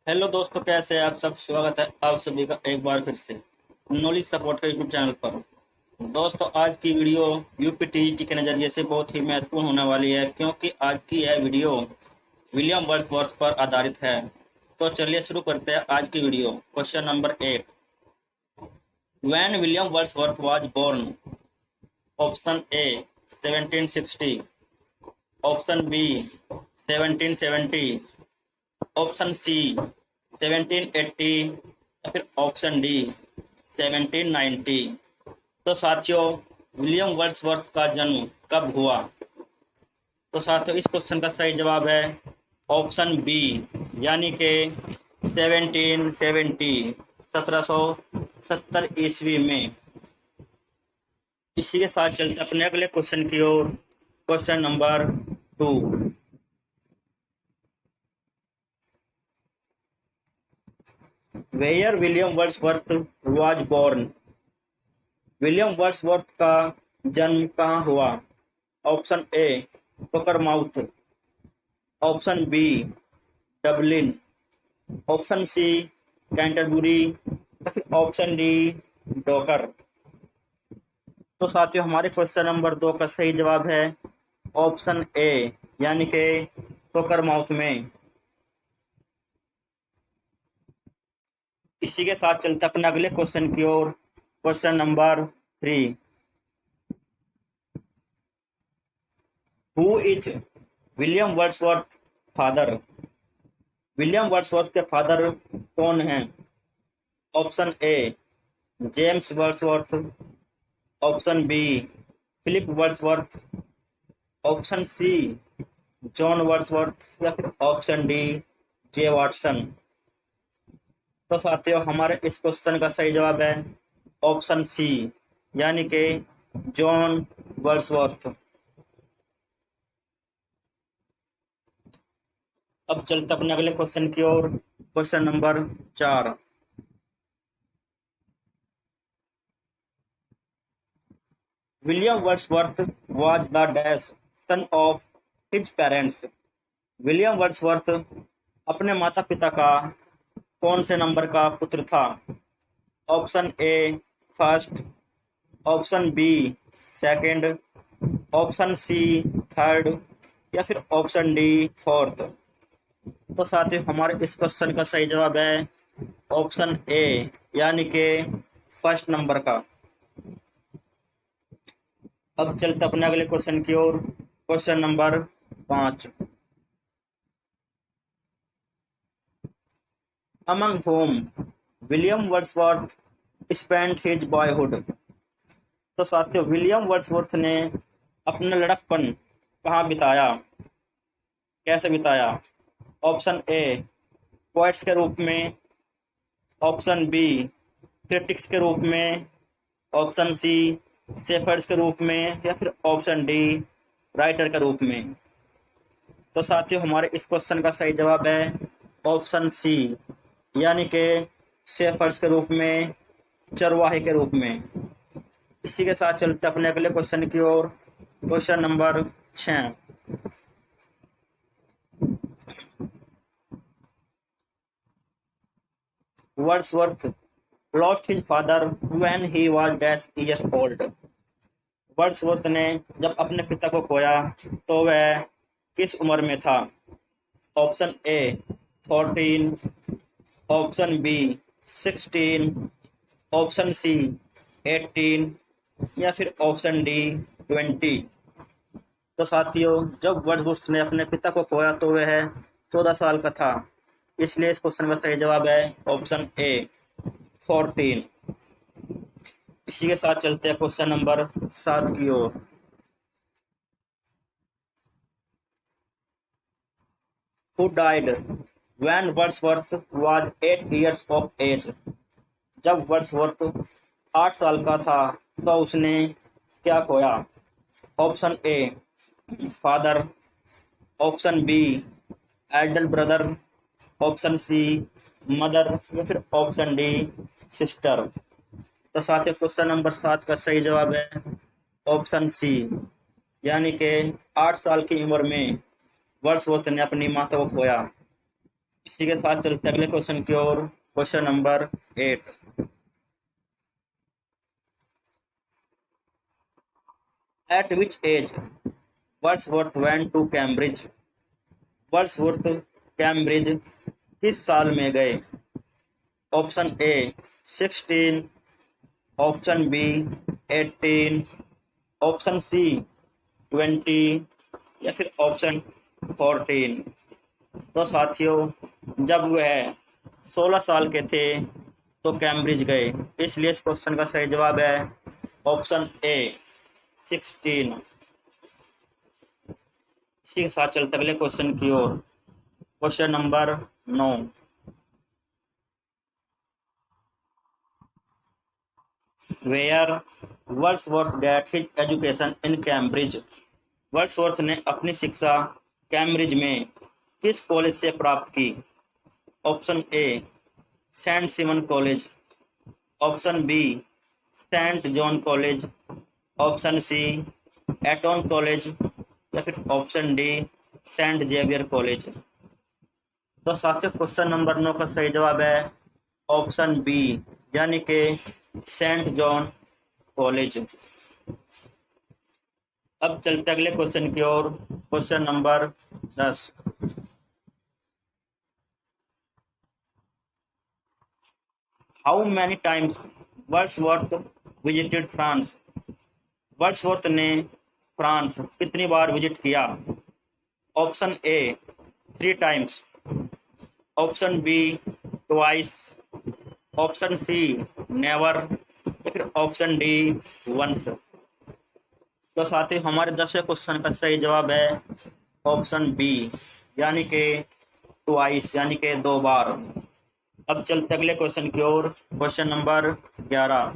Hello दोस्तों, कैसे हैं आप सब। स्वागत है आप सभी का एक बार फिर से नॉलेज सपोर्ट के यूट्यूब चैनल पर। दोस्तों, आज की वीडियो यूपीटीईटी के नज़रिए से बहुत ही महत्वपूर्ण होने वाली है, क्योंकि आज की यह वीडियो विलियम वर्ड्सवर्थ पर आधारित है। तो चलिए शुरू करते हैं आज की video. Question number 1। When William Wordsworth was born? Option A 1760, option B 1770, option C 1780 या फिर ऑप्शन डी 1790। तो साथियों, विलियम वर्ड्सवर्थ का जन्म कब हुआ? तो साथियों, इस क्वेश्चन का सही जवाब है ऑप्शन बी, यानी कि 1770, 1770 ईस्वी में। इसी के साथ चलते अपने अगले क्वेश्चन की ओर। Question number 2। Where William Wordsworth was born? William Wordsworth का जन्म कहाँ हुआ? Option A Cockermouth, option B Dublin, option C Canterbury या फिर ऑप्शन डी डोकर। तो साथियों, हमारे क्वेश्चन नंबर 2 का सही जवाब है ऑप्शन ए, यानी कि कोकरमाउथ में। इसी के साथ चलते अपने अगले क्वेश्चन की ओर। Question number 3। Who is William Wordsworth father? William Wordsworth के फादर कौन हैं? Option A James Wordsworth, option B Philip Wordsworth, option C John Wordsworth या फिर ऑप्शन डी जे वाटसन। तो साथियों, हमारे इस क्वेश्चन का सही जवाब है ऑप्शन सी, यानी कि जॉन वर्ड्सवर्थ। अब चलते अपने अगले क्वेश्चन की ओर। Question number 4। William Wordsworth was the dash son of his parents? William Wordsworth अपने माता पिता का कौन से नंबर का पुत्र था? Option A first, option B second, option C third या फिर ऑप्शन डी फोर्थ। तो साथियों, हमारे इस क्वेश्चन का सही जवाब है ऑप्शन ए, यानी कि फर्स्ट नंबर का। अब चलते अपने अगले क्वेश्चन की ओर। Question number 5। Among home William Wordsworth spent his boyhood? तो साथियों, विलियम वर्ड्सवर्थ ने अपना लड़कपन कहाँ बिताया, कैसे बिताया? ऑप्शन ए पोएट्स के रूप में, ऑप्शन बी क्रिटिक्स के रूप में, ऑप्शन सी शेफर्ड्स के रूप में या फिर ऑप्शन डी राइटर के रूप में। तो साथियों, हमारे इस क्वेश्चन का सही जवाब है ऑप्शन सी, यानी कि शेफर्ड्स के रूप में, चरवाहे के रूप में। इसी के साथ चलते अपने अगले क्वेश्चन की ओर। Question number 6। Wordsworth lost his father when he was dash years old? Wordsworth ने जब अपने पिता को खोया तो वह किस उम्र में था? Option A 14, option B 16, option C 18 या फिर ऑप्शन डी 20। तो साथियों, जब वर्ड्सवर्थ ने अपने पिता को खोया तो वह 14 साल का था, इसलिए इस क्वेश्चन का सही जवाब है ऑप्शन ए 14। इसी के साथ चलते हैं क्वेश्चन नंबर 7 की ओर। Who died when Wordsworth was 8 years of age? जब वर्ड्सवर्थ 8 साल का था तो उसने क्या खोया? Option A father, option B elder brother, option C mother या फिर ऑप्शन डी सिस्टर। तो साथियों, क्वेश्चन नंबर 7 का सही जवाब है ऑप्शन सी, यानी कि 8 साल की उम्र में वर्ड्सवर्थ ने अपनी माता को खोया। इसी के साथ चलते अगले क्वेश्चन की ओर। Question number 8। At which age Wordsworth went to Cambridge? Wordsworth Cambridge किस साल में गए? Option A 16, option B 18, option C 20 या फिर ऑप्शन 14। तो साथियों, जब वह 16 साल के थे तो कैम्ब्रिज गए, इसलिए इस क्वेश्चन का सही जवाब है ऑप्शन ए 16। इसी के साथ चलते अगले क्वेश्चन की ओर। Question number 9। Where Wordsworth get his education in Cambridge? Wordsworth ने अपनी शिक्षा कैम्ब्रिज में किस कॉलेज से प्राप्त की? Option A Saint Simon college, option B Saint John college, option C Eton college या फिर option D Saint Xavier college. तो साथियों, क्वेश्चन नंबर 9 का सही जवाब है ऑप्शन बी, यानी कि सेंट जॉन कॉलेज। अब चलते अगले क्वेश्चन की ओर। Question number 10। How many times Wordsworth visited France? Wordsworth ने फ्रांस कितनी बार विजिट किया? Option A 3 times, option B twice, option C never या फिर ऑप्शन डी वंस। तो साथ ही हमारे 10वें क्वेश्चन का सही जवाब है ऑप्शन बी, यानी कि ट्वाइस, यानी कि 2 बार। अब चलते अगले क्वेश्चन की ओर। Question number 11।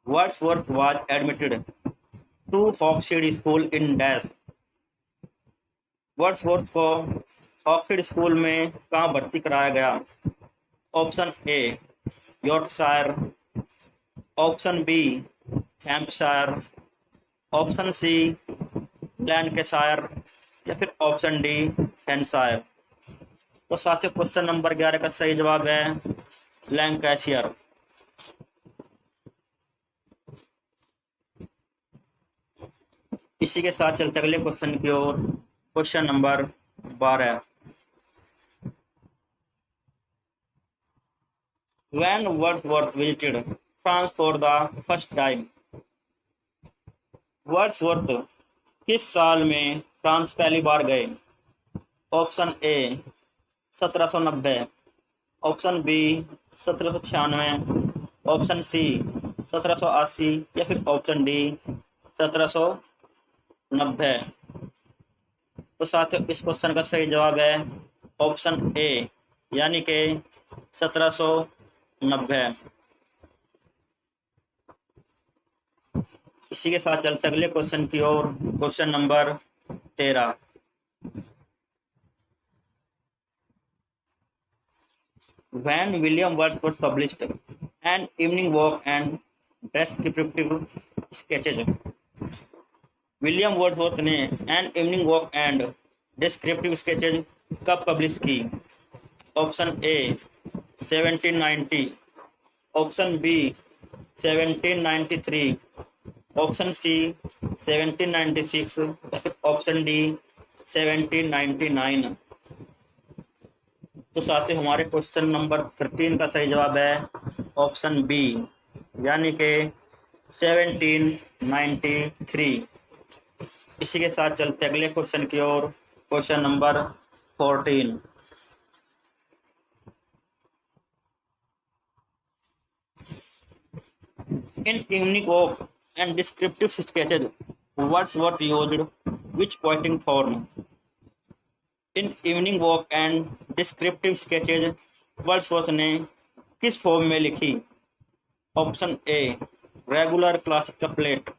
Wordsworth was admitted to Hawkshead school in dash? Wordsworth को हॉक्सीड स्कूल में कहाँ भर्ती कराया गया? Option A Yorkshire, option B Hampshire, option C Lancashire या फिर ऑप्शन डी हैम्पशायर। तो साथियों, क्वेश्चन नंबर 11 का सही जवाब है लैंकाशायर। इसी के साथ चलते अगले क्वेश्चन की ओर। Question number 12। When Wordsworth visited France for the first time? Wordsworth किस साल में फ्रांस पहली बार गए? Option A 1790, option B 1796, option C 1780 या फिर ऑप्शन डी 1790। तो साथियों, इस क्वेश्चन का सही जवाब है ऑप्शन ए, यानी कि 1790। इसी के साथ चलते अगले क्वेश्चन की ओर। Question number 13। When William Wordsworth published an evening walk and descriptive sketches? William Wordsworth ने an evening walk and descriptive sketches कब पब्लिश की? Option A 1790, option B 1793, option C 1796 या फिर ऑप्शन डी 1799। तो साथ ही हमारे क्वेश्चन नंबर 13 का सही जवाब है ऑप्शन बी, यानी कि 1793। इसी के साथ चलते अगले क्वेश्चन की ओर। Question number 14। In evening walk and descriptive sketches Wordsworth used which poetic form? In evening walk and descriptive sketches Wordsworth ने किस फॉर्म में लिखी? Option A regular classic couplet,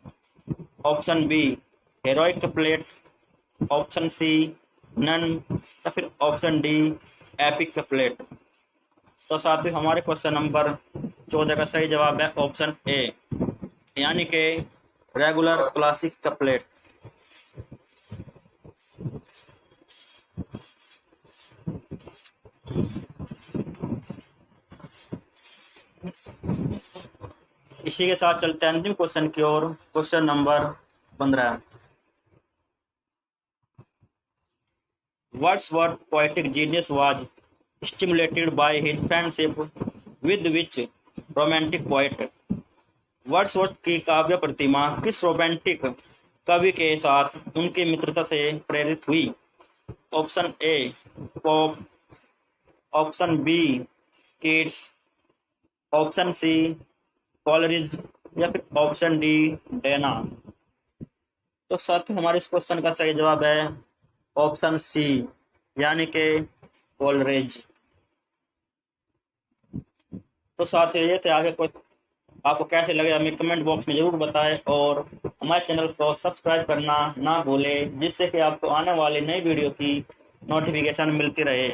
option B heroic couplet, option C none या फिर option D epic couplet. तो साथ ही हमारे question number 14 का सही जवाब है ऑप्शन ए, यानी कि रेगुलर क्लासिक कपलेट। इसी के साथ चलते हैं अंतिम क्वेश्चन की ओर। Question number 15। Wordsworth's poetic genius was stimulated by his friendship with which romantic poet? Wordsworth की काव्य प्रतिमा किस रोमांटिक कवि के साथ उनकी मित्रता से प्रेरित हुई? Option A Pope, option B Keats, option C Coleridge या फिर ऑप्शन डी डेना। तो साथ हमारे इस क्वेश्चन का सही जवाब है ऑप्शन सी यानी कि कॉलरिज। तो साथ ये थे आगे कुछ आपको कैसे लगे हमें कमेंट बॉक्स में जरूर बताएं और हमारे चैनल को सब्सक्राइब करना ना भूलें, जिससे कि आपको आने वाली नई वीडियो की नोटिफिकेशन मिलती रहे।